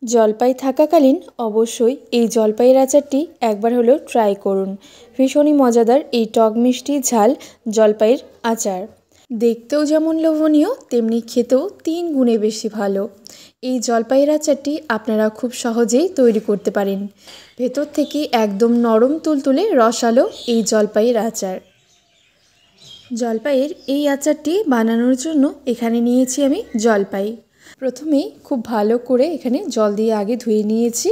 জলপাই থাকাকালীন অবশ্যই এই জলপাইয়ের আচারটি একবার হলেও ট্রাই করুন। ভীষণই মজাদার এই টক মিষ্টি ঝাল জলপাইয়ের আচার। দেখতেও যেমন লোভনীয় তেমনি খেতেও 3 গুণে বেশি ভালো। এই জলপাইয়ের আচারটি আপনারা খুব সহজেই তৈরি করতে পারেন। ভেতর থেকে একদম নরম তুলতুলে রসালো এই জলপাইয়ের আচার। জলপাইয়ের এই আচারটি বানানোর জন্য এখানে নিয়েছি আমি জলপাই। প্রথমেই খুব ভালো করে এখানে জল দিয়ে আগে ধুয়ে নিয়েছি।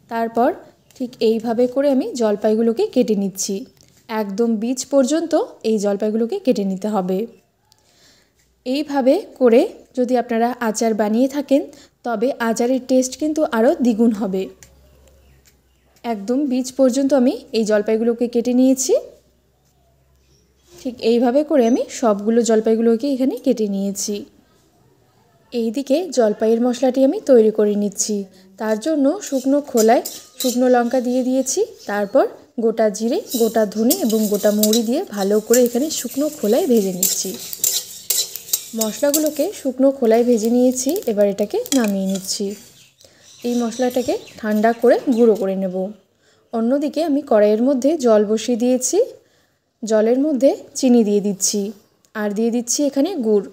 তারপর ঠিক এইভাবে করে আমি জলপাইগুলোকে কেটে নিচ্ছি। একদম বীজ পর্যন্ত এই জলপাইগুলোকে কেটে নিতে হবে। এইভাবে করে যদি আপনারা আচার বানিয়ে থাকেন তবে আচারের টেস্ট কিন্তু আরও দ্বিগুণ হবে। একদম বীজ পর্যন্ত আমি এই জলপাইগুলোকে কেটে নিয়েছি। ঠিক এইভাবে করে আমি সবগুলো জলপাইগুলোকে এখানে কেটে নিয়েছি। এইদিকে জলপাইয়ের মশলাটি আমি তৈরি করে নিচ্ছি। তার জন্য শুকনো খোলায় শুকনো লঙ্কা দিয়ে দিয়েছি। তারপর গোটা জিরে, গোটা ধনে এবং গোটা মৌরি দিয়ে ভালো করে এখানে শুকনো খোলায় ভেজে নিচ্ছি। মশলাগুলোকে শুকনো খোলায় ভেজে নিয়েছি। এবার এটাকে নামিয়ে নিচ্ছি। এই মশলাটাকে ঠান্ডা করে গুঁড়ো করে নেব। অন্যদিকে আমি কড়াইয়ের মধ্যে জল বসিয়ে দিয়েছি। জলের মধ্যে চিনি দিয়ে দিচ্ছি আর দিয়ে দিচ্ছি এখানে গুড়।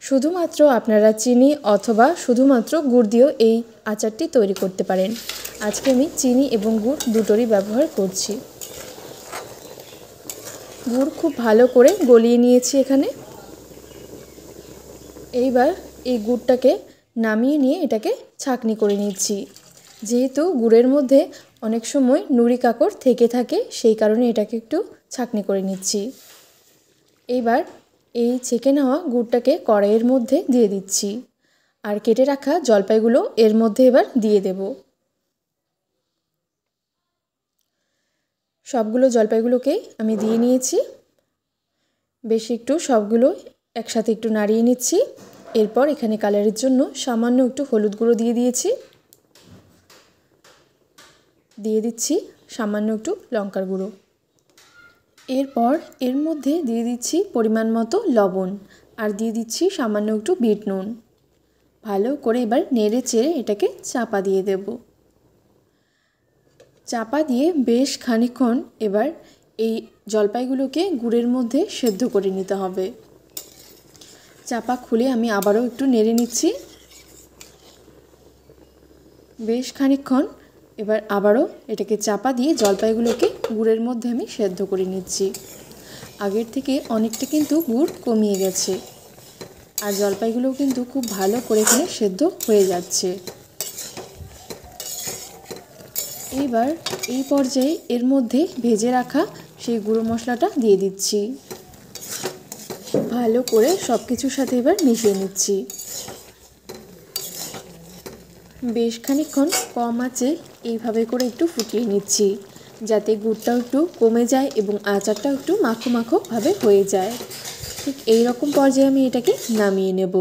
শুধুমাত্র আপনারা চিনি অথবা শুধুমাত্র গুড় দিয়েও এই আচারটি তৈরি করতে পারেন। আজকে আমি চিনি এবং গুড় দুটোরই ব্যবহার করছি। গুড় খুব ভালো করে গলিয়ে নিয়েছি এখানে। এইবার এই গুড়টাকে নামিয়ে নিয়ে এটাকে ছাঁকনি করে নিচ্ছি। যেহেতু গুড়ের মধ্যে অনেক সময় নুড়ি কাকড় থেকে থাকে সেই কারণে এটাকে একটু ছাঁকনি করে নিচ্ছি। এইবার এই ছেঁকে নেওয়া গুড়টাকে কড়াইয়ের মধ্যে দিয়ে দিচ্ছি আর কেটে রাখা জলপাইগুলো এর মধ্যে এবার দিয়ে দেব। সবগুলো জলপাইগুলোকে আমি দিয়ে নিয়েছি। বেশ একটু সবগুলো একসাথে একটু নাড়িয়ে নিচ্ছি। এরপর এখানে কালারের জন্য সামান্য একটু হলুদ গুঁড়ো দিয়ে দিয়েছি। দিয়ে দিচ্ছি সামান্য একটু লঙ্কার গুঁড়ো। এরপর এর মধ্যে দিয়ে দিচ্ছি পরিমাণ মতো লবণ আর দিয়ে দিচ্ছি সামান্য একটু বিট নুন। ভালো করে এবার নেড়ে চেড়ে এটাকে চাপা দিয়ে দেব। চাপা দিয়ে বেশ খানিকক্ষণ এবার এই জলপাইগুলোকে গুড়ের মধ্যে সেদ্ধ করে নিতে হবে। চাপা খুলে আমি আবারও একটু নেড়ে নিচ্ছি। বেশ খানিকক্ষণ এবার আবারও এটাকে চাপা দিয়ে জলপাইগুলোকে গুড়ের মধ্যে আমি সেদ্ধ করে নিচ্ছি। আগের থেকে অনেকটা কিন্তু গুড় কমিয়ে গেছে আর জলপাইগুলোও কিন্তু খুব ভালো করে এখানে সেদ্ধ হয়ে যাচ্ছে। এইবার এই পর্যায়ে এর মধ্যে ভেজে রাখা সেই গুঁড়ো মশলাটা দিয়ে দিচ্ছি। ভালো করে সব কিছুর সাথে এবার মিশিয়ে নিচ্ছি। বেশ খানিকক্ষণ কম আঁচে এইভাবে করে একটু ফুটিয়ে নিচ্ছি যাতে গুড়টাও একটু কমে যায় এবং আচারটাও একটু মাখো মাখোভাবে হয়ে যায়। ঠিক এই রকম পর্যায়ে আমি এটাকে নামিয়ে নেব।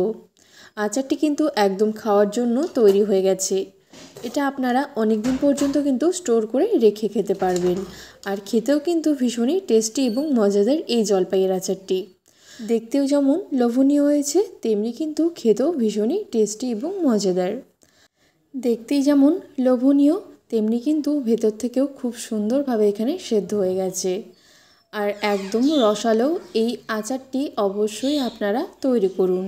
আচারটি কিন্তু একদম খাওয়ার জন্য তৈরি হয়ে গেছে। এটা আপনারা অনেক দিন পর্যন্ত কিন্তু স্টোর করে রেখে খেতে পারবেন আর খেতেও কিন্তু ভীষণই টেস্টি এবং মজাদার এই জলপাইয়ের আচারটি। দেখতেও যেমন লোভনীয় হয়েছে তেমনি কিন্তু খেতেও ভীষণই টেস্টি এবং মজাদার। দেখতেই যেমন লোভনীয় তেমনি কিন্তু ভেতর থেকেও খুব সুন্দরভাবে এখানে সেদ্ধ হয়ে গেছে আর একদম রসালো এই আচারটি অবশ্যই আপনারা তৈরি করুন।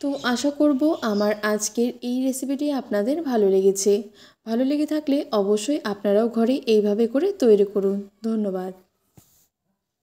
তো আশা করব আমার আজকের এই রেসিপিটি আপনাদের ভালো লেগেছে। ভালো লেগে থাকলে অবশ্যই আপনারাও ঘরে এইভাবে করে তৈরি করুন। ধন্যবাদ।